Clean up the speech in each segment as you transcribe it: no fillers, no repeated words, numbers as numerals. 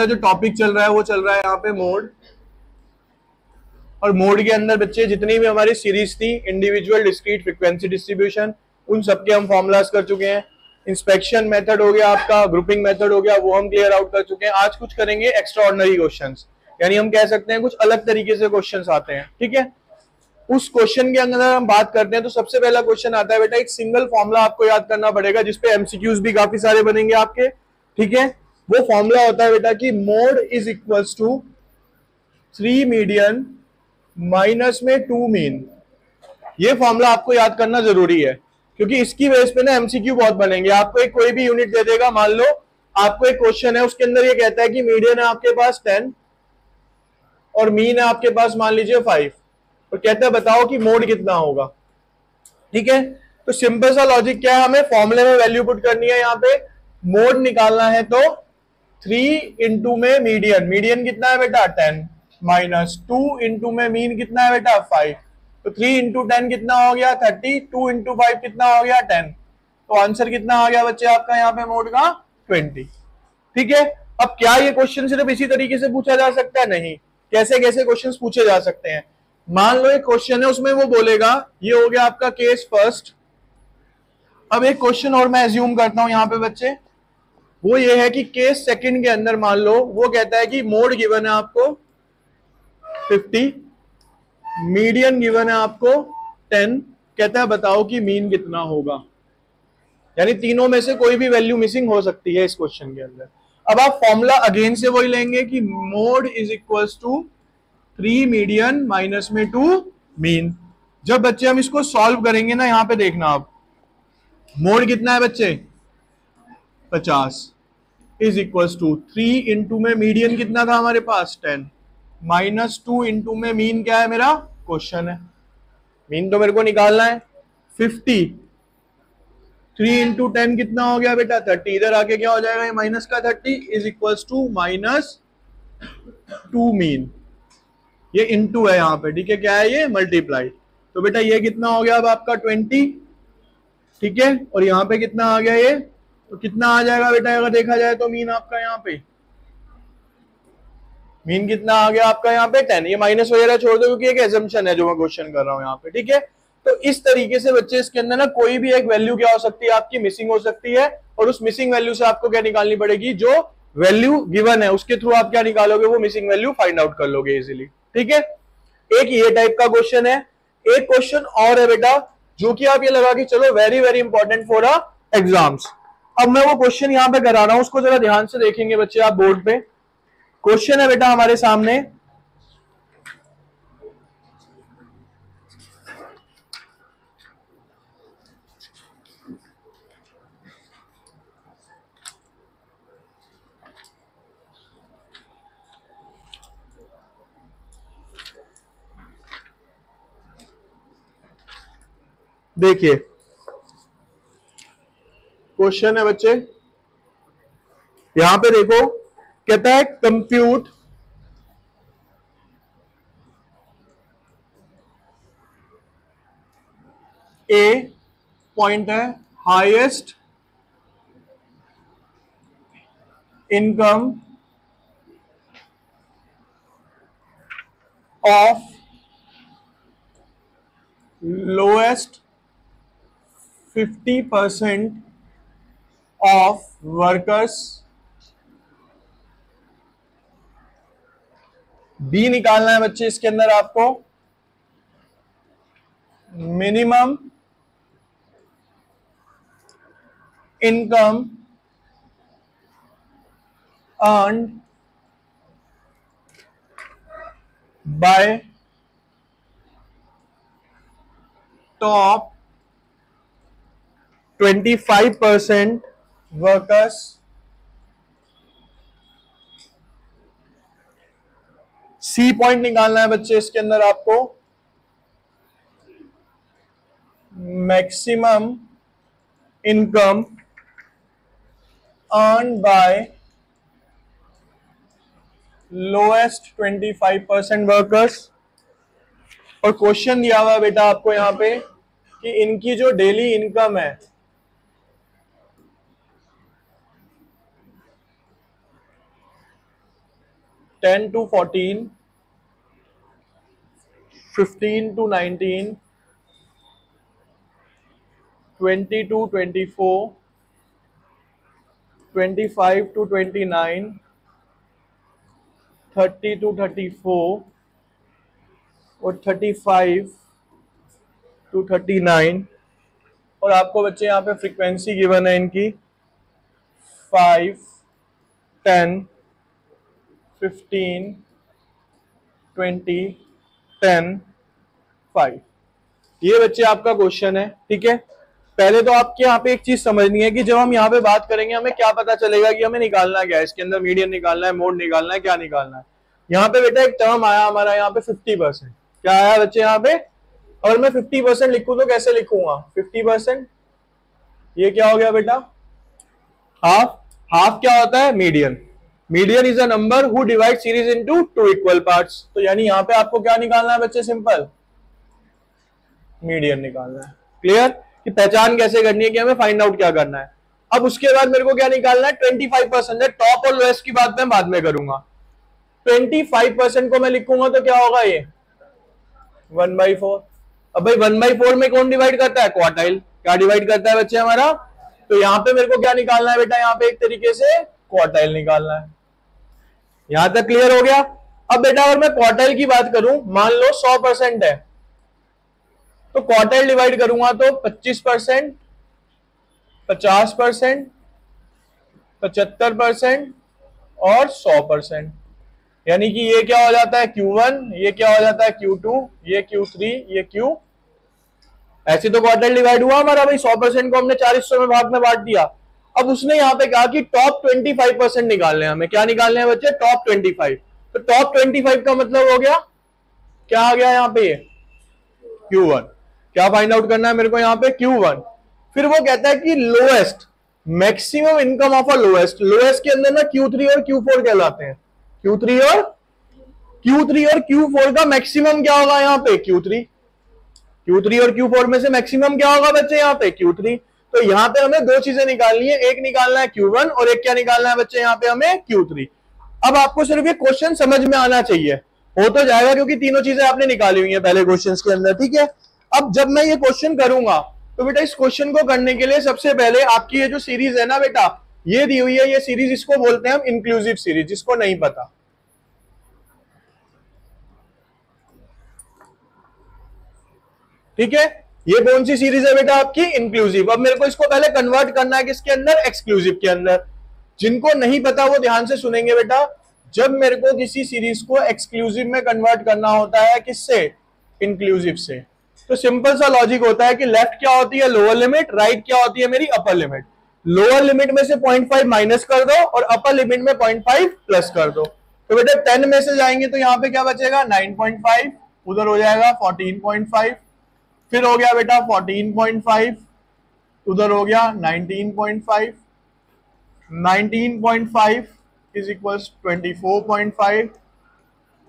जो टॉपिक चल रहा है वो चल रहा है यहाँ पे मोड, और मोड के अंदर बच्चे जितनी भी हमारी सीरीज थी इंडिविजुअल डिस्क्रीट फ्रीक्वेंसी डिस्ट्रीब्यूशन, उन सबके हम फॉर्मुलाज कर चुके हैं। इंस्पेक्शन मेथड हो गया आपका, ग्रुपिंग मेथड हो गया, वो हम क्लियर आउट कर चुके हैं। आज कुछ करेंगे एक्स्ट्रा ऑर्डिनरी क्वेश्चंस, यानी हम कह सकते हैं कुछ अलग तरीके से क्वेश्चंस आते हैं, ठीक है। उस क्वेश्चन के अंदर हम बात करते हैं तो सबसे पहला क्वेश्चन आता है बेटा, एक सिंगल फॉर्मूला आपको याद करना पड़ेगा जिसपे एमसीक्यूज भी काफी सारे बनेंगे आपके, ठीक है। वो फॉर्मूला होता है बेटा कि mode is equals to 3 median minus में 2 मीन। ये फॉर्मूला आपको याद करना जरूरी है क्योंकि इसकी बेस पे ना एमसीक्यू बहुत बनेंगे। आपको एक कोई भी यूनिट दे देगा, मान लो आपको एक क्वेश्चन है उसके अंदर ये कहता है कि मीडियन है आपके पास 10 और मीन है आपके पास मान लीजिए 5, और कहता है बताओ कि मोड कितना होगा, ठीक है। तो सिंपल सा लॉजिक क्या है, हमें फॉर्मूले में वैल्यू पुट करनी है। यहाँ पे मोड निकालना है तो 3 इंटू में मीडियन, मीडियन कितना है बेटा 10, माइनस 2 इंटू में मीन कितना है बेटा 5, तो 3 इंटू 10 कितना हो गया 30, 2 इंटू 5 कितना हो गया 10, तो आंसर कितना आ गया बच्चे आपका यहाँ पे मोड का 20, ठीक है। अब क्या ये क्वेश्चन सिर्फ इसी तरीके से पूछा जा सकता है? नहीं, कैसे कैसे क्वेश्चंस पूछे जा सकते हैं। मान लो एक क्वेश्चन है उसमें वो बोलेगा, ये हो गया आपका केस फर्स्ट। अब एक क्वेश्चन और मैं एज्यूम करता हूं यहाँ पे बच्चे, वो ये है कि केस सेकंड के अंदर मान लो वो कहता है कि मोड गिवन है आपको 50, मीडियन गिवन है आपको 10, कहता है बताओ कि मीन कितना होगा। यानी तीनों में से कोई भी वैल्यू मिसिंग हो सकती है इस क्वेश्चन के अंदर। अब आप फॉर्मूला अगेन से वही लेंगे कि mode is equals to 3 median minus में 2 मीन। जब बच्चे हम इसको सॉल्व करेंगे ना, यहां पे देखना आप, मोड कितना है बच्चे 50 इज इक्वल्स टू 3 इंटू में मीडियन कितना था हमारे पास 10, माइनस 2 इंटू में मीन क्या है मेरा क्वेश्चन है, मीन तो मेरे को निकालना है 50, 3 इंटू 10 कितना हो गया बेटा 30, इधर आके क्या हो जाएगा ये माइनस का 30 is equals to minus 2 mean, ये इंटू है यहाँ पे, ठीक है, क्या है ये मल्टीप्लाई, तो बेटा ये कितना हो गया अब आपका 20, ठीक है, और यहाँ पे कितना आ गया ये, तो कितना आ जाएगा बेटा अगर देखा जाए तो मीन आपका यहाँ पे, मीन कितना आ गया आपका यहाँ पे 10, ये माइनस वगैरह छोड़ दो क्योंकि एक एजम्पशन है जो मैं क्वेश्चन कर रहा हूँ यहाँ पे, ठीक है। तो इस तरीके से बच्चे इसके अंदर ना कोई भी एक वैल्यू क्या हो सकती है आपकी मिसिंग हो सकती है, और उस मिसिंग वैल्यू से आपको क्या निकालनी पड़ेगी, जो वैल्यू गिवन है उसके थ्रू आप क्या निकालोगे, वो मिसिंग वैल्यू फाइंड आउट कर लोगे इजीली, ठीक है। एक ये टाइप का क्वेश्चन है। एक क्वेश्चन और है बेटा जो कि आप ये लगा के चलो very very important for exams. अब मैं वो क्वेश्चन यहां पे करा रहा हूं, उसको जरा ध्यान से देखेंगे बच्चे आप बोर्ड पे। क्वेश्चन है बेटा हमारे सामने, देखिए क्वेश्चन है बच्चे, यहां पे देखो कहता है कंप्यूट ए पॉइंट है highest income of lowest 50% of workers. B निकालना है बच्चे इसके अंदर आपको minimum income earned by top 25% workers. C point निकालना है बच्चे इसके अंदर आपको maximum income earn by lowest 25% workers. और क्वेश्चन दिया हुआ बेटा आपको यहां पे कि इनकी जो डेली इनकम है 10 to 14, 15 to 19, 20 to 24, 25 to 29, 30 to 34 और 35 to 39। और आपको बच्चे यहाँ पे फ्रीक्वेंसी गिवन है इनकी 5, 10, 15, 20, 10, 5। ये बच्चे आपका क्वेश्चन है, ठीक है। पहले तो आपके यहाँ पे एक चीज समझनी है कि जब हम यहाँ पे बात करेंगे हमें क्या पता चलेगा कि हमें निकालना क्या है, इसके अंदर मीडियन निकालना है, मोड निकालना है, क्या निकालना है। यहाँ पे बेटा एक टर्म आया हमारा यहाँ पे 50%। क्या आया बच्चे यहाँ पे? अगर मैं 50% लिखूं तो कैसे लिखूंगा? 50%, ये क्या हो गया बेटा? हाफ। हाफ क्या होता है? Median. Median is a number who divide series into 2 equal parts. तो यानी यहाँ पे आपको क्या निकालना है बच्चे? सिंपल मीडियन निकालना है। क्लियर? कि पहचान कैसे करनी है, कि हमें फाइंड आउट क्या करना है। अब उसके बाद मेरे को क्या निकालना है? 25% है। टॉप और लोएस्ट की बात मैं बाद में करूंगा। 25% को मैं लिखूंगा तो क्या होगा? ये 1/4। अब भाई 1/4 में कौन डिवाइड करता है? क्वार्टाइल। क्या डिवाइड करता है बच्चे हमारा? तो यहां पे मेरे को क्या निकालना है बेटा? यहां पे एक तरीके से क्वार्टाइल निकालना है। यहां तक क्लियर हो गया? अब बेटा अगर मैं क्वार्टाइल की बात करूं, मान लो 100% है, तो क्वार्टाइल डिवाइड करूंगा तो 25%, 50%, 75% और 100%। यानी कि ये क्या हो जाता है? Q1, ये क्या हो जाता है? Q2, ये Q3, ये Q। ऐसे तो क्वार्टाइल डिवाइड हुआ हमारा भाई। 100% को हमने 4 हिस्सों में भाग में बांट दिया। अब उसने यहाँ पे कहा कि टॉप 25% निकालने हैं हमें। क्या निकालने हैं बच्चे? टॉप 25। तो टॉप 25 का मतलब हो गया क्या? आ गया यहाँ पे Q1। क्या फाइंड आउट करना है मेरे को यहाँ पे? Q1। फिर वो कहता है कि lowest, maximum income of a lowest. Lowest के अंदर ना Q3 और Q4 कहलाते हैं। Q3 और Q4 का मैक्सिमम क्या होगा यहाँ पे? Q3। Q3 और Q4 में से मैक्सिमम क्या होगा बच्चे? यहाँ पे Q3। तो यहाँ पे हमें दो चीजें निकालनी है, एक निकालना है Q1 और एक क्या निकालना है बच्चे? यहाँ पे हमें Q3। अब आपको सिर्फ ये क्वेश्चन समझ में आना चाहिए, हो तो जाएगा क्योंकि तीनों चीजें आपने निकाली हुई है पहले क्वेश्चंस के अंदर, ठीक है। अब जब मैं ये क्वेश्चन करूंगा तो बेटा इस क्वेश्चन को करने के लिए सबसे पहले आपकी ये जो सीरीज है ना बेटा, ये दी हुई है, ये सीरीज, इसको बोलते हैं हम इंक्लूसिव सीरीज। जिसको नहीं पता, ठीक है, ये कौन सी सीरीज है बेटा? आपकी इंक्लूसिव। अब मेरे को इसको पहले कन्वर्ट करना है किसके अंदर? एक्सक्लूसिव के अंदर। जिनको नहीं पता वो ध्यान से सुनेंगे बेटा। जब मेरे को किसी सीरीज को एक्सक्लूसिव में कन्वर्ट करना होता है, किससे? इंक्लूसिव से। तो सिंपल सा लॉजिक होता है कि लेफ्ट क्या होती है? Lower limit. राइट क्या होती है मेरी? Upper limit. लोअर लिमिट में से 0.5 माइनस कर दो और अपर लिमिट में 0.5 प्लस कर दो। तो बेटा 10 में से जाएंगे तो यहाँ पे क्या बचेगा? 9.5, उधर हो जाएगा 14.5, फिर हो गया बेटा 14.5, उधर हो गया 19.5, 19.5 इज इक्वल्स 24.5,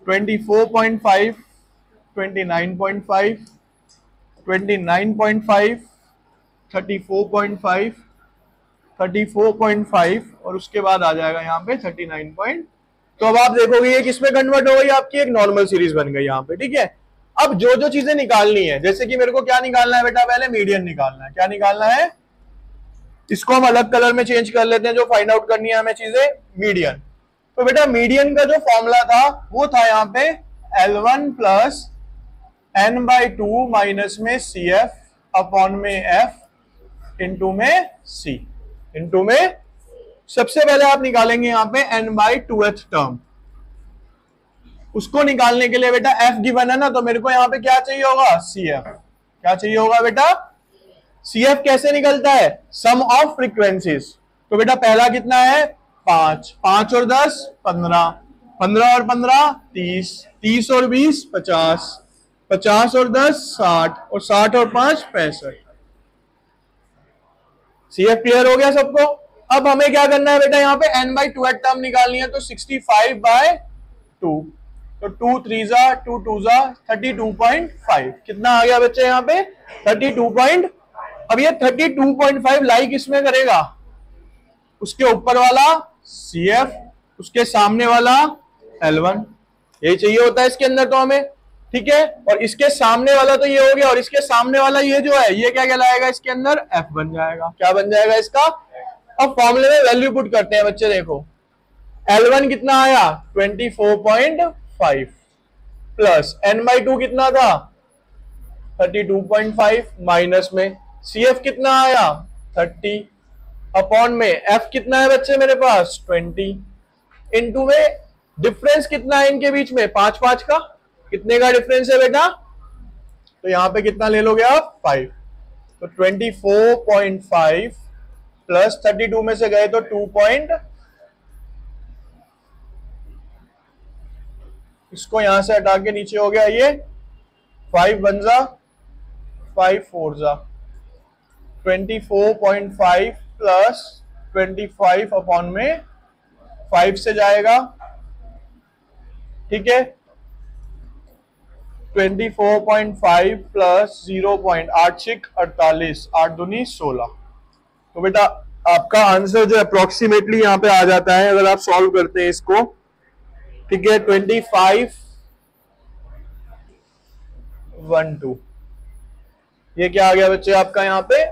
24.5, 29.5, 29.5, 34.5, 34.5 और उसके बाद आ जाएगा यहाँ पे 39. तो अब आप देखोगे ये किसमें कन्वर्ट हो गई? आपकी एक नॉर्मल सीरीज बन गई यहाँ पे, ठीक है। अब जो जो चीजें निकालनी है, जैसे कि मेरे को क्या निकालना है बेटा? पहले मीडियन निकालना है। क्या निकालना है? इसको हम अलग कलर में चेंज कर लेते हैं, जो फाइंड आउट करनी है हमें चीजें, मीडियन। तो बेटा मीडियन का जो फॉर्मूला था वो था यहाँ पे L1 प्लस n/2 माइनस में CF अपॉन में F इंटू में C इंटू में, सबसे पहले आप निकालेंगे यहाँ पे n/2th टर्म। उसको निकालने के लिए बेटा F गिवन है ना, तो मेरे को यहाँ पे क्या चाहिए होगा? CF। क्या चाहिए होगा बेटा? CF कैसे निकलता है? सम ऑफ फ्रीक्वेंसीज। तो बेटा पहला कितना है? 5, 5 और 10 15, 15 और 15 30, 30 और 20 50, 50 और 10 60 और 60 और 5 65। CF क्लियर हो गया सबको? अब हमें क्या करना है बेटा? यहाँ पे n/2 टर्म निकालनी है, तो 65/2, तो 2 3 2 2 32.5। कितना आ गया बच्चे यहाँ पे? 32. अब ये 32.5 लाई किसमें करेगा? उसके ऊपर वाला CF, उसके सामने वाला L1, यही चाहिए होता है इसके अंदर तो हमें, ठीक है। और इसके सामने वाला तो ये हो गया, और इसके सामने वाला ये जो है ये क्या कहलाएगा इसके अंदर, F बन जाएगा। क्या बन जाएगा इसका? अब फॉर्मूले में वैल्यू पुट करते हैं बच्चे, देखो L1 कितना आया 24.5 प्लस n/2 कितना था 32.5 माइनस में CF कितना आया 30 अपॉन में F कितना है बच्चे मेरे पास 20 इनटू में डिफरेंस कितना है इनके बीच में 5 का, कितने का डिफरेंस है बेटा, तो यहां पे कितना ले लोगे आप 5, तो 24.5 प्लस 32 में से गए तो 2 इसको यहां से हटा के नीचे हो गया ये 5 1 जा 5 4 जा 24.5 प्लस 25 अपॉन में 5 से जाएगा, ठीक है। 24.5 प्लस 0.86 48 8 दूनी 16। तो बेटा आपका आंसर जो अप्रोक्सीमेटली यहां पे आ जाता है अगर आप सॉल्व करते हैं इसको, ठीक है 2512। ये क्या आ गया बच्चे आपका यहां पे